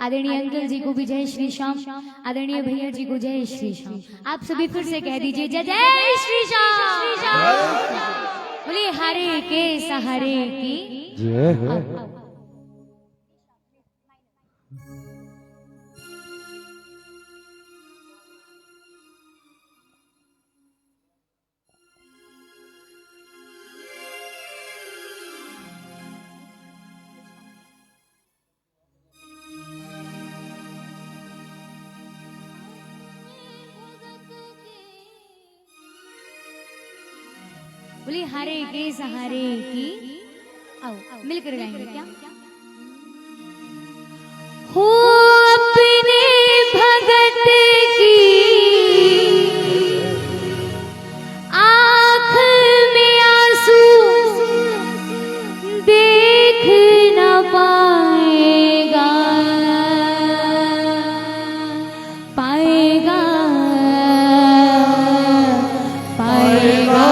आदरणीय अंकल जी को भी जय श्री श्याम, आदरणीय भैया जी को जय श्री श्याम। आप सभी फिर से कह दीजिए जय जय श्री श्याम। बोलिए हरे के सहारे की जय। बोलिए हरे के सहारे की, आओ मिलकर गाएंगे क्या? हो अपने भगत की आँख में आंसू देख न पाएगा, पाएगा पाएगा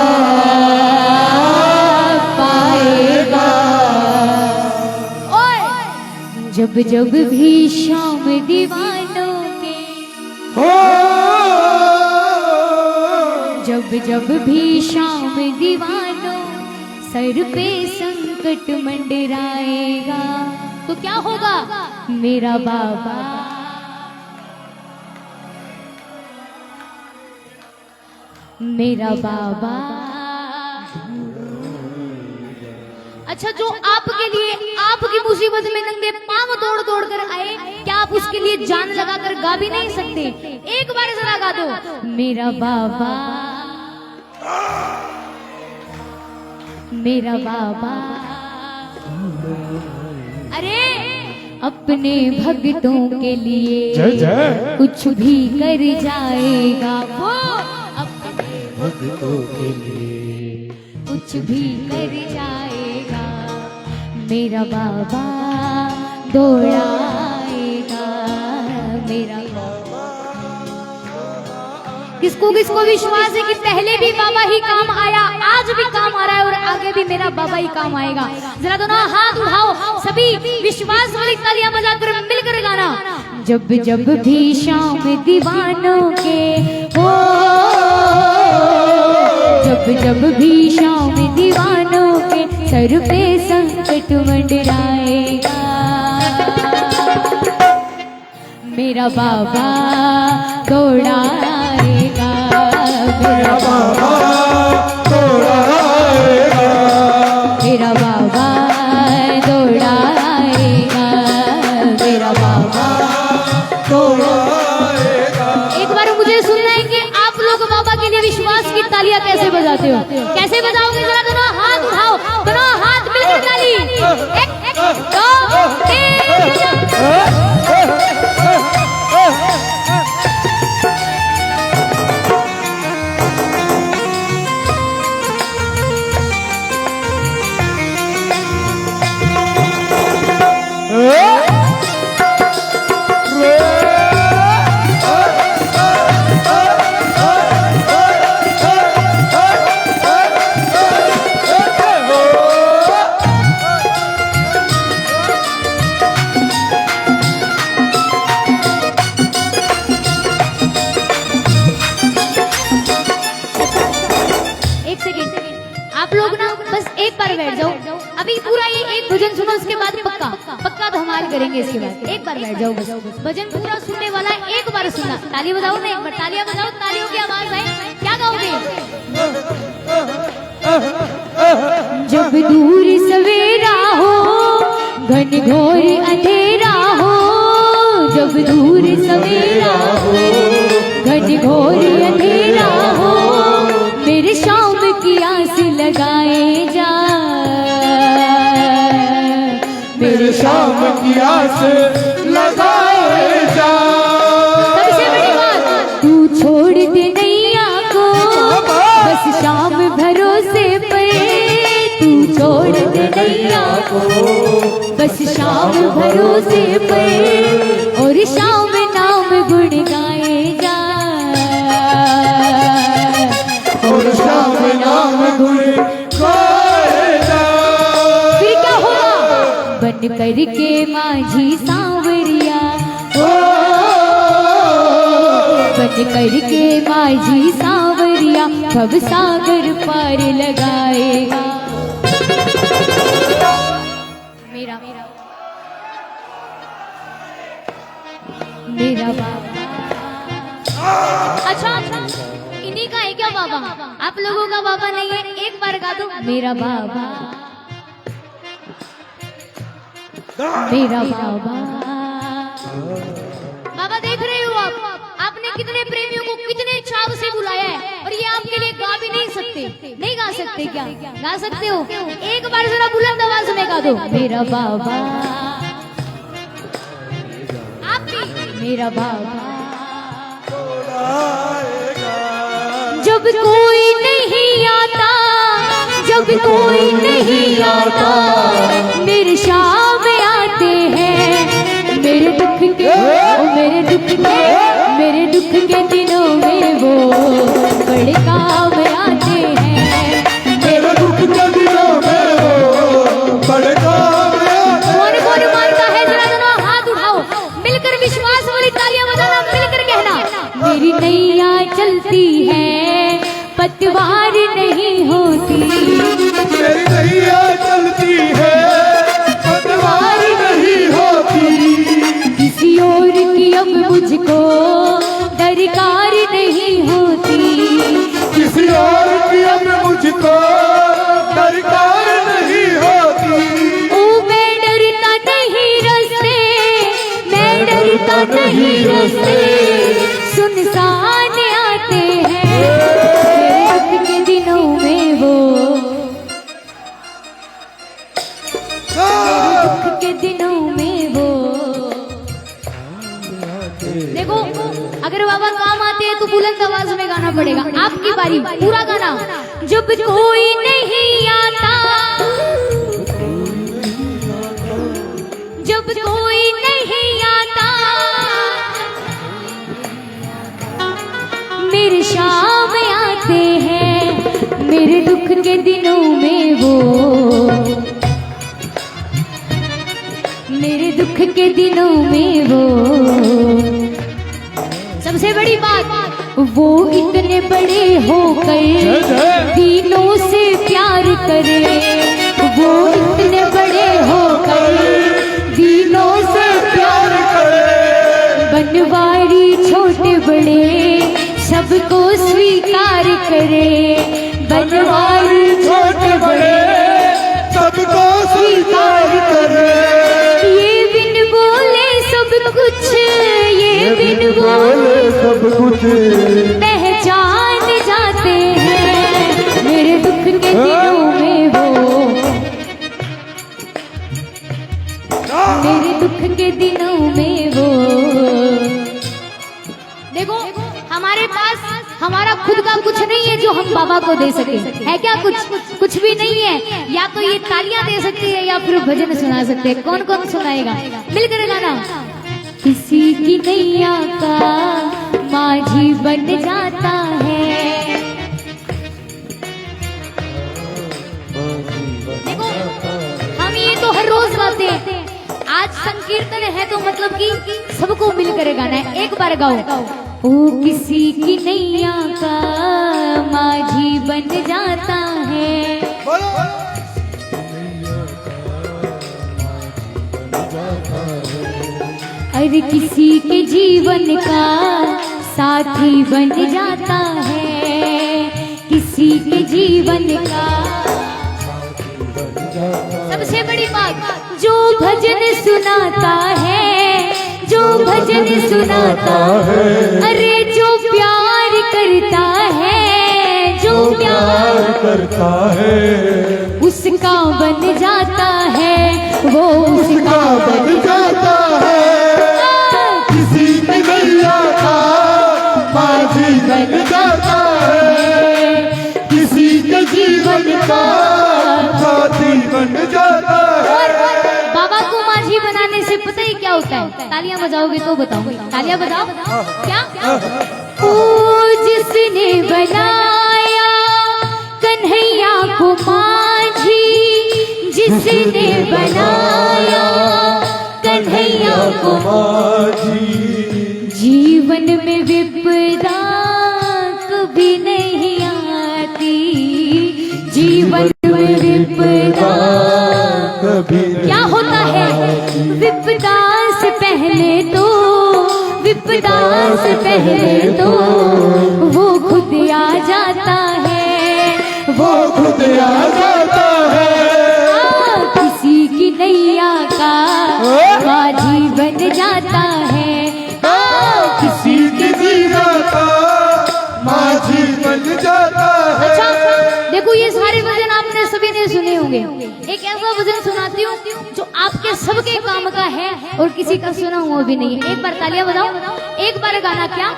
जब जब भी शाम दीवानों के, जब जब भी शाम दीवानों सर पे संकट मंडराएगा तो क्या होगा? मेरा बाबा, मेरा बाबा। अच्छा, जो आपके लिए आपकी मुसीबत में नंगे पांव दौड़ दौड़ कर आए, क्या आप उसके लिए जान लगा कर गा भी नहीं सकते? एक बार जरा गा दो, मेरा बाबा, मेरा बाबा। अरे अपने भक्तों के लिए कुछ भी कर जाएगा वो, अपने भक्तों के लिए कुछ भी कर जाएगा, मेरा बाबा दौड़ाएगा, मेरा बाबा। किसको किसको विश्वास है कि पहले भी बाबा ही काम आया, आज भी काम आ रहा है और आगे भी मेरा बाबा ही काम आएगा? जरा दोनों हाथ उठाओ, सभी विश्वास वाली तालियां बजाकर मिलकर गाना। जब जब भी शाम दीवानों के हो, जब जब भी शाम दीवानों के सर पे संकट मंडराएगा, मेरा बाबा दौड़ाएगा, मेरा बाबा दौड़ाएगा, मेरा बाबा दौड़ाएगा, मेरा बाबा दौड़ाएगा। एक बार मुझे सुनना है कि आप लोग बाबा के लिए विश्वास की तालियां कैसे बजाते हो? कैसे बजाओगे? जरा दोनों हाथ उठाओ, दोनों हाथ मिलकर ताली। एक दो तीन। आप लोग ना बस एक बार बैठ जाओ, अभी पूरा ये एक भजन सुनो, उसके बाद पक्का पक्का धमाल करेंगे। इसके बाद एक बार बैठ जाओ, बस भजन पूरा सुनने वाला है, एक बार सुनना। ताली बजाओ ना, एक बार तालियां बजाओ, तालियों की आवाज आए। क्या गाओगे? जब दूर सवेरा हो, घनघोर अंधेरा हो, जब दूर सवेरा हो, घनघोर अंधेरा हो, मेरे शाम की आस लगाए जा, मेरे शाम की आस लगाए जा। सबसे बड़ी बात, तू छोड़ दे नैया को बस शाम भरोसे पे, तू छोड़ दे नैया को बस शाम भरोसे पे, और शाम नाम गुण गाए जा, और शाम नाम गुण गाए जा। फिर क्या होगा? बन करके माझी सांवरिया, करके माझी सांवरिया भव सागर पार लगाएगा। मेरा मेरा बाबा। अच्छा इन्हीं का है क्या बाबा? आप लोगों का बाबा नहीं है? एक बार गा दो। मेरा बाबा मेरा बाबा। बाबा देख रहे हो आपने कितने प्रेमियों को कितने चाव से बुलाया है, और ये आपके लिए गा भी नहीं सकते। नहीं गा सकते क्या? गा सकते हो। एक बार जरा बुलंद आवाज में गा दो। मेरा बाबा आप भी। मेरा बाबा। जब कोई नहीं आता, जब कोई नहीं आता, मेरे शाम आते हैं। मेरे दुख के मेरे दुख के मेरे दुख के दिनों में वो बड़े काम आते हैं। मेरे दुख के दिनों में वो बड़े काम आते हैं। कौन कौन मानता है? जरा दोनों हाथ उठाओ, मिलकर विश्वास वाली तालियां बजाना, मिलकर कहना। मेरी नैया चलती है, पतवार नहीं होती। मेरी नैया चलती है, पतवार नहीं होती। किसी और की अब मुझको दरकार नहीं होती। किसी और की अब मुझको दरकार नहीं होती। ओ मैं डरता नहीं रस्ते, मैं डरता नहीं रस्ते, सुनसान आते हैं। मेरे दुख के दिनों में वो, मेरे दुख के दिनों में वो। देखो अगर बाबा काम आते हैं तो बुलंद आवाज में गाना पड़ेगा। आपकी बारी, पूरा गाना। जब कोई नहीं आता, जब कोई नहीं आता, मेरे शाम आते हैं। मेरे दुख के दिनों में वो, मेरे दुख के दिनों में वो। सबसे बड़ी बात, वो इतने बड़े होकर दीनों से प्यार करे। वो इतने बड़े होकर दीनों से प्यार करे। बनवारी छोटे बड़े सबको स्वीकार करे। बनवारी छोटे बड़े सबको स्वीकार करे। ये बिन बोले सब कुछ, ये बिन बोले सब कुछ पहचान जाते हैं। मेरे दुख के दिनों में वो, मेरे दुख के दिनों में वो। देखो हमारे पास हमारा खुद का कुछ नहीं है जो हम बाबा को दे सके। है क्या? कुछ भी नहीं है। या तो ये तालियां दे सकते हैं या फिर भजन सुना सकते हैं। कौन कौन सुनाएगा? मिलकर गाना। किसी की नैया का माझी बन जाता है। देखो हम ये तो हर रोज गाते हैं। आज संकीर्तन है तो मतलब कि सबको मिलकर गाना है। एक बार गाओ। ओ किसी की नैया का माझी बन जाता है। अरे किसी के जीवन का साथी बन जाता है। किसी के जीवन का। सबसे बड़ी बात, जो भजन सुनाता है, जो भजन सुनाता है, अरे जो प्यार करता है, जो प्यार करता है, उसका बन जाता है। वो उसका बन जाता है। किसी की नैया का माझी बन जाता है। किसी के जीवन का साथी बन जाता है। बाबा को माझी बनाने से पता ही क्या होता है? तालियां बजाओगे तो बताओ। तालियां बजाओ। क्या? ओ जिसने बनाया कन्हैया को माझी, जिसने बनाया कन्हैया को माझी, जीवन जीवन में विपदा कभी नहीं आती, जीवन में विपदा कभी क्या होता है? विपदा से पहले तो, विपदा से पहले तो वो खुद आ जाता है, वो खुद आ जाता है। किसी की नैया का माझी बन जाता है, किसी की नैया का माझी बन जाता है। अच्छा देखो, ये सारे भजन आपने सभी ने सुने होंगे। एक ऐसा भजन सुनाती हूँ जो आपके सबके काम का है और किसी का सुना हुआ भी नहीं है। एक बार तालियां बजाओ, एक बार गाना क्या?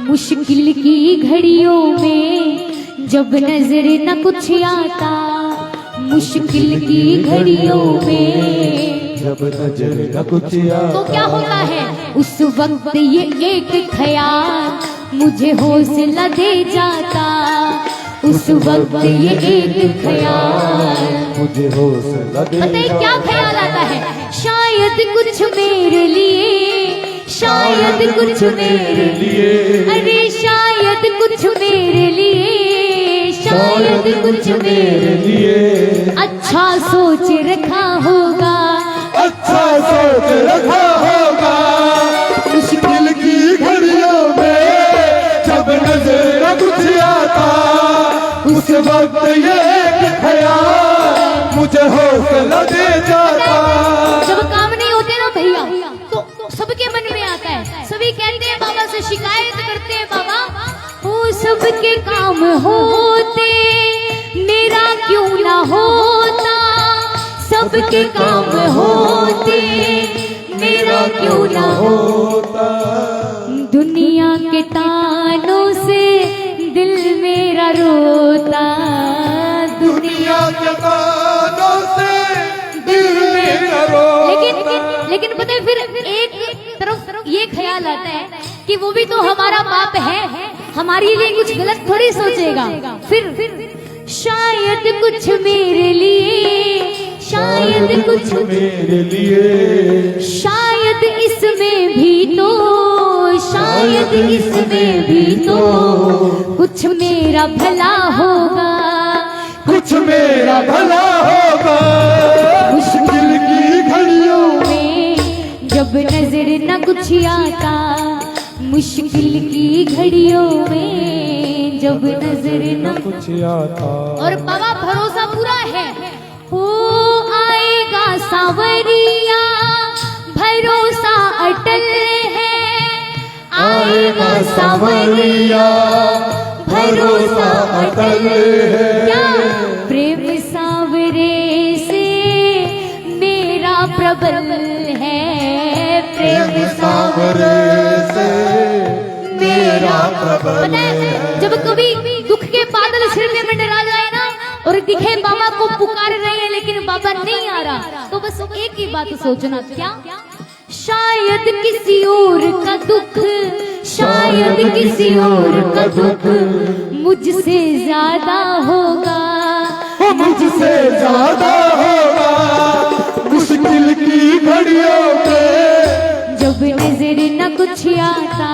मुश्किल की घड़ियों में जब नजर न कुछ आता, मुश्किल की घड़ियों में जब नजर न कुछ आता, तो क्या होता है? उस वक्त ये एक ख्याल मुझे हौसला दे जाता, उस वक्त ये एक ख्याल मुझे हौसला दे पता है क्या ख्याल आता है? शायद कुछ मेरे लिए, शायद कुछ मेरे लिए, अरे शायद कुछ मेरे लिए, शायद कुछ मेरे लिए अच्छा सोच रखा होगा, अच्छा सोच रखा होगा। मुश्किल की घड़ियों में जब नजर न कुछ आता, उस वक्त ये एक ख्याल मुझे हौसला दे जाता। जब काम नहीं होते ना भैया तो सबके मन में आता है, सभी कहते हैं बाबा से शिकायत करते हैं, बाबा वो सबके काम होते मेरा क्यों ना होता, सबके काम होते मेरा क्यों ना होता। दुनिया के तानों से दिल मेरा रोता, दुनिया के तानों से दिल मेरा रोता। लेकिन पता है फिर एक तरफ ये ख्याल आता है कि वो भी तो हमारा बाप है, हमारे लिए कुछ गलत थोड़ी सोचेगा। फिर शायद कुछ मेरे लिए, शायद कुछ मेरे लिए, शायद इसमें भी तो, शायद इसमें भी तो कुछ मेरा भला होगा, कुछ मेरा भला होगा। मुश्किल की घड़ियों में जब नजर न कुछ आता, मुश्किल की घड़ियों में जब नजर न कुछ आता। और बाबा भरोसा पूरा है, हो आएगा सांवरिया, भरोसा अटल है, आएगा सांवरिया, भरोसा अटल है। क्या प्रेम सांवरे से मेरा प्रबल है, प्रेम सांवरे से मेरा प्रबल पता है, जब कभी दुख के बादल सिर पे मंडरा जाए ना और दिखे बाबा को पुकार रहे हैं लेकिन बाबा नहीं आ रहा, तो बस एक ही बात सोचना, क्या शायद किसी और का दुख, शायद किसी और का दुख मुझसे ज्यादा होगा, मुझसे ज्यादा होगा। मुश्किल की घड़ियों में जब नजर न कुछ आता,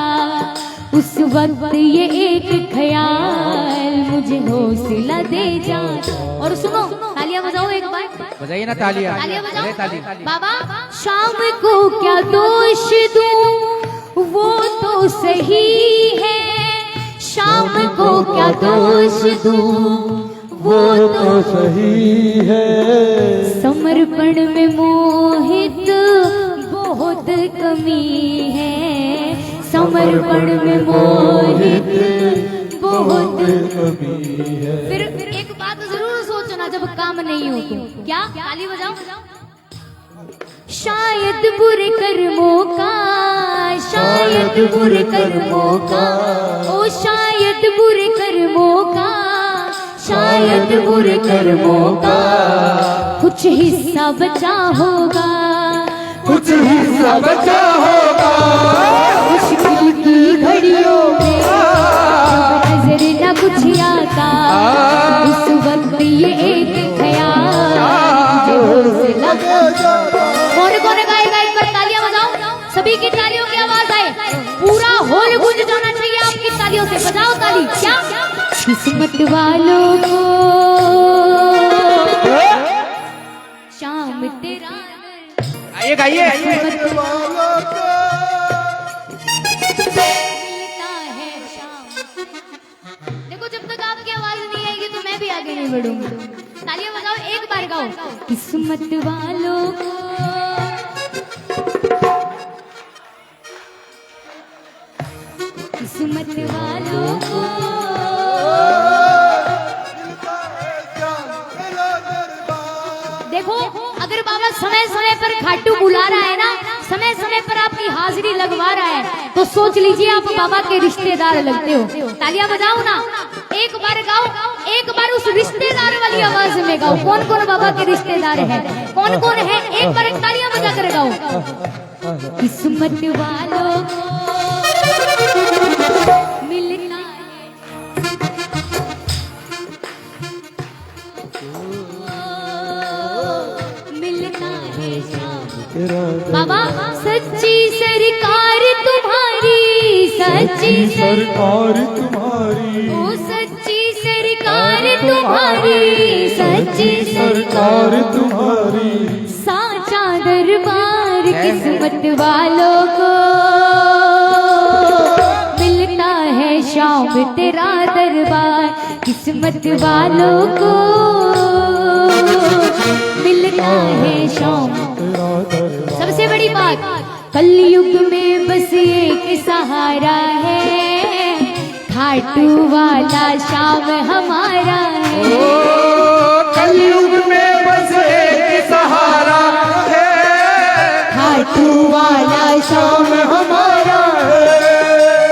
उस वक्त ये एक ख्याल मुझे हौसला दे जाता। और सुनो, तालियां बजाओ एक बार, बजाइए ना तालियां, तालियां बजाओ। बजाइए ताली। बाबा शाम को क्या दोष दूं, वो तो सही है, शाम को क्या दोष दूं, वो तो सही है। समर्पण में मोहित बहुत कमी है, समर्पण में मोहित बहुत कमी है। फिर एक बात जरूर सोचना, जब काम नहीं हो तो क्या, ताली बजाओ। शायद बुरे कर्मों का, शायद बुरे कर्मों का, ओ शायद बुरे कर्मों का, शायद बुरे कर्मों का कुछ हिस्सा बचा होगा, कुछ हिस्सा बचा होगा। मुश्किल की घड़ियों में जब नजर न कुछ आता, उस वक्त ये एक ख्याल मुझे हौसला। कौन कौन गाएगा, एक बार तालियां बजाओ, सभी की तालियों की आवाज आए, पूरा हॉल गूंज जाना चाहिए आपकी तालियों से। बजाओ ताली। क्या किस्मत वालों को शाम तेरा गाइए गाइए किस्मत वालों को मिलता है शाम। देखो जब तक आपकी आवाज नहीं आएगी तो मैं भी आगे नहीं बढ़ूंगी। तालियां बजाओ, एक बार गाओ। किस्मत वालों को किस्मत वालों को देखो, अगर बाबा समय समय पर खाटू बुला रहा है ना, समय समय पर आपकी हाजिरी लगवा रहा है, तो सोच लीजिए आप बाबा के रिश्तेदार लगते हो। तालियां बजाओ ना, एक बार गाओ, एक बार उस रिश्तेदार वाली आवाज में गाओ। कौन कौन बाबा के रिश्तेदार है, कौन कौन है, एक बार तालियां बजा कर गाओ। किस्मत वालों को मिलना है, मिलना है शाम। बाबा सच्ची सरकार तुम्हारी, सच्ची सरकार तुम्हारी, ओ सच्ची सरकार तुम्हारी, सच्ची सरकार तुम्हारी, साचा दरबार किस्मत वालों को मिलता है शाम तेरा दरबार। किस्मत वालों को मिलता है शाम। सबसे बड़ी बात, कलयुग में बस एक सहारा है, खाटू वाला शाम हमारा है। कलयुग में बस एक सहारा है, खाटू वाला शाम हमारा है।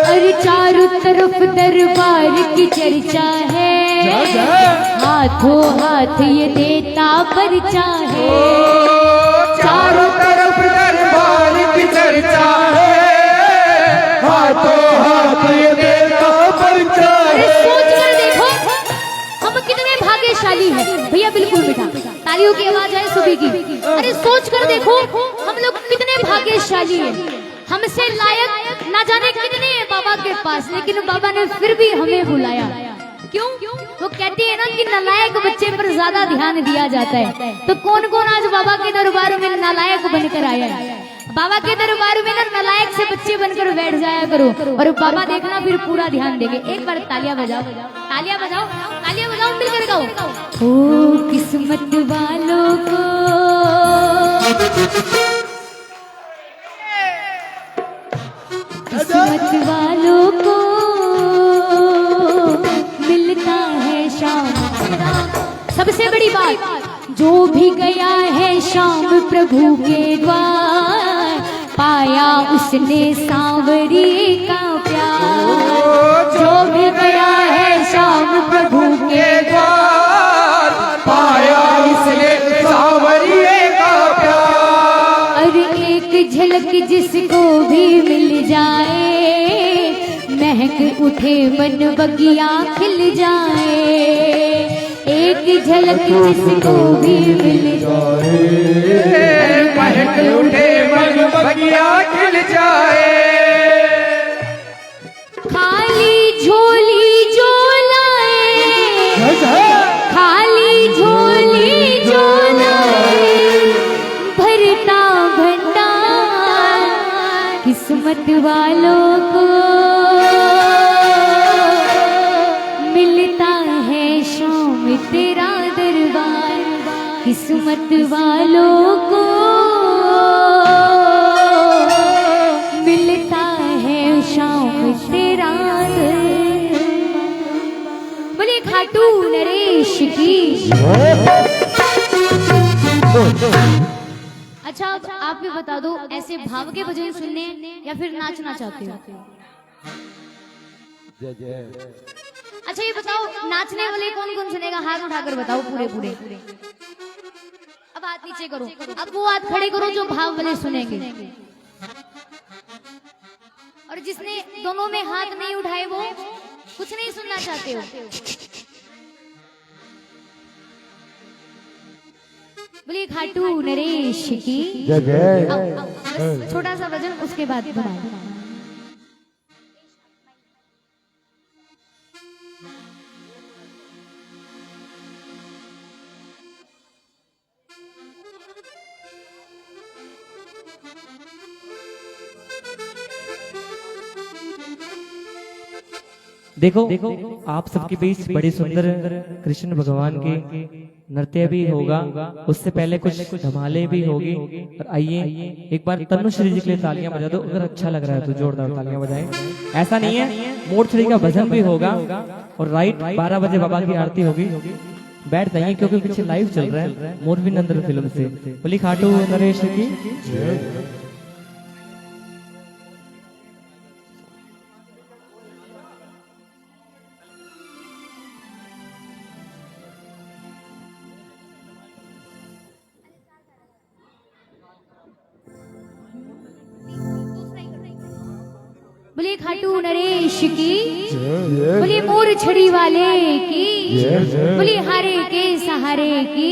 अरे चारों तरफ दरबार की चर्चा है, हाथों हाथ ये देता परिचा है। चारों तरफ दरबार की चर्चा है, हाथों हाथ ये देता परिचा अरे है। सोच कर देखो हम कितने भाग्यशाली हैं। भैया बिल्कुल बेटा, तालियों की आवाज है सुबह की। अरे सोच कर देखो हम लोग कितने भाग्यशाली हैं। हमसे लायक ना जाने कितने हैं बाबा के पास, लेकिन बाबा ने फिर भी हमें बुलाया। क्यों? वो कहती है ना कि नालायक बच्चे पर ज्यादा ध्यान दिया जाता है। तो कौन कौन आज बाबा के दरबार में नालायक बनकर आया है? बाबा के दरबार में ना नालायक से बच्चे बनकर बैठ जाया करो, और बाबा देखना फिर पूरा ध्यान देंगे। एक बार तालियां बजाओ, तालियां बजाओ, तालियां बजाओ, मिलकर गाओ। ओ किस्मत वालों को किस्मत वालों को मिलता है शाम। सबसे बड़ी बात, जो भी गया है शाम प्रभु के द्वार, पाया उसने सांवरी का प्यार। जो भी गया है शाम प्रभु के द्वार, पाया इसने सांवरी का प्यार। अरे एक झलक जिसको भी मिल जाए, महक उठे मन बगिया खिल जाए। एक झलक जिसको भी मिल जाए, महक उठे मन बगिया खिल जाए। खाली झोली जो लाए, खाली झोली जो लाए, भरता भंडार किस्मत वालों को मिलता है शाम तेरा दरबार। किस्मत वालों को मिलता है शाम तेरा दरबार। बोले खाटू नरेश की। अच्छा आप भी बता दो, ऐसे भाव के भजन सुनने या फिर नाचना चाहते हो? अच्छा ये बताओ, नाचने वाले कौन कौन सुनेगा? हाथ उठाकर बताओ पूरे पूरे। अब हाथ नीचे करो, अब वो हाथ खड़े करो जो भाव वाले सुनेंगे। और जिसने दोनों में हाथ नहीं उठाए वो कुछ नहीं सुनना चाहते हो। बोलिए खाटू नरेश की। जय जय। बस छोटा सा वजन, उसके बाद बनाए। देखो आप सबके बीच बड़ी सुंदर कृष्ण भगवान की नृत्य भी होगा, उससे पहले कुछ धमाले भी होगी। और आइए एक बार तनुश्री जी के लिए तालियां बजा दो, अगर अच्छा लग रहा है तो जोरदार तालियां बजाएं। ऐसा नहीं है, मोरछड़ी का भजन भी होगा और राइट 12 बजे बाबा की आरती होगी। बैठ जाइए क्योंकि पीछे लाइव चल रहा है मोरबी नंदन फिल्म से। बोली खाटू नरेश की। बोलिए खाटू नरेश की, बोलिए मोर छड़ी वाले की, बोलिए हारे के सहारे की।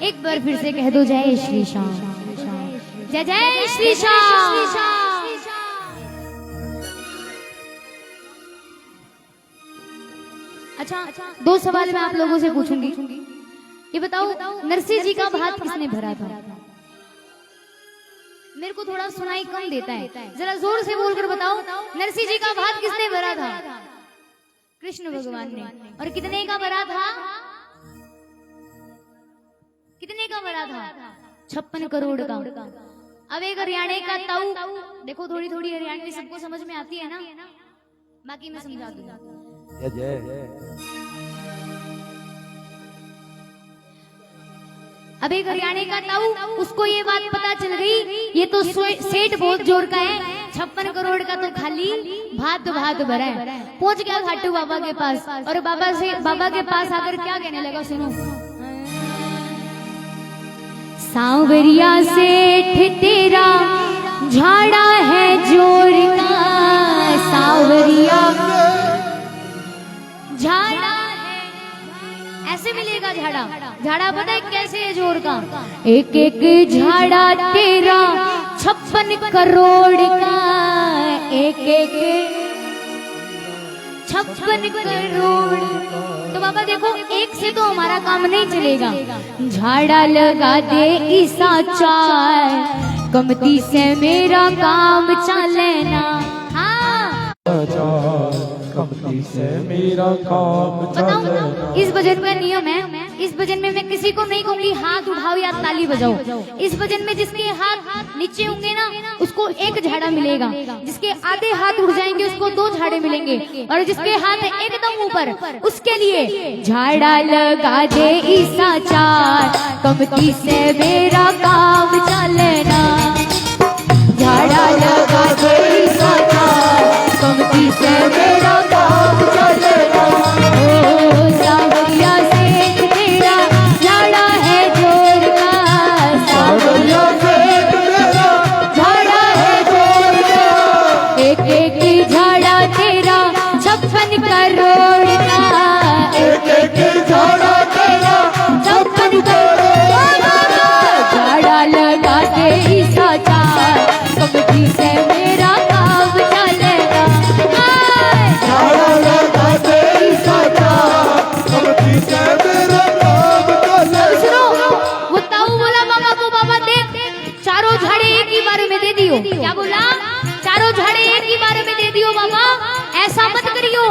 एक बार फिर से कह दो जय श्री श्याम, जय जय श्री श्याम। अच्छा, दो सवाल मैं आप लोगों से पूछूंगी। ये बताओ नरसिंह जी का भात किसने भरा था? मेरे को थोड़ा सुनाई कम देता है, जरा जोर से बोलकर बताओ, नरसिंह जी का भात किसने भरा था? कृष्ण भगवान ने। और कितने का भरा था? कितने का भरा था? 56 करोड़ का। अब एक हरियाणा का ताऊ, देखो थोड़ी थोड़ी हरियाणवी सबको समझ में आती है ना, बाकी मैं समझा दूंगा। अब एक हरियाणा का ताऊ, उसको ये बात पता चल गई ये तो सेठ बहुत जोर का है, 56 करोड़ का तो खाली भात भरा है। पहुंच गया खाटू बाबा के पास और बाबा के पास आकर क्या कहने लगा, सुनो। सांवरिया सेठ तेरा झाड़ा है जोर का, सांवरिया झाड़ा है, ऐसे मिलेगा झाड़ा। झाड़ा पता है कैसे है जोर का? एक एक झाड़ा तेरा 56 करोड़ का, एक एक 56 करोड़। तो बाबा देखो, एक से तो हमारा काम नहीं चलेगा, झाड़ा लगा दे ईसा चार, कमती से मेरा काम चलेना। हाँ कमती से मेरा काम बताऊं, इस भजन का नियम है, इस भजन में मैं किसी को नहीं कहूंगी हाथ उठाओ या ताली बजाओ। इस भजन में जिसके हाथ नीचे होंगे ना उसको एक झाड़ा मिलेगा, जिसके आधे हाथ उठ जाएंगे उसको 2 झाड़े मिलेंगे, और जिसके हाथ एकदम ऊपर उसके लिए झाड़ा लगा दे ईसा चार, कमती से मेरा काम चलेना। झाड़ा लगा दे ईसा चार, कमती से मेरा काम चलेना। ओ सांवरिया सेठ तेरा झाड़ा है जोर का, सांवरिया सेठ तेरा झाड़ा है जोर का, एक एक झाड़ा तेरा 56 करोड़ का, एक एक झाड़ा तेरा 56 करोड़। झाड़ा लगा दे ईसा चार, कमती से मेरा काम चलेगा। झाड़ा लगा दे ईसा चार, कमती से मेरा काम चलेगा। सुनो, वो ताऊ बोला बाबा को, बाबा देख चारों झाड़े एक ही बार में दे दियो। क्या बोला? चारों झाड़े एक ही बार में दे दियो बाबा, ऐसा मत करियो।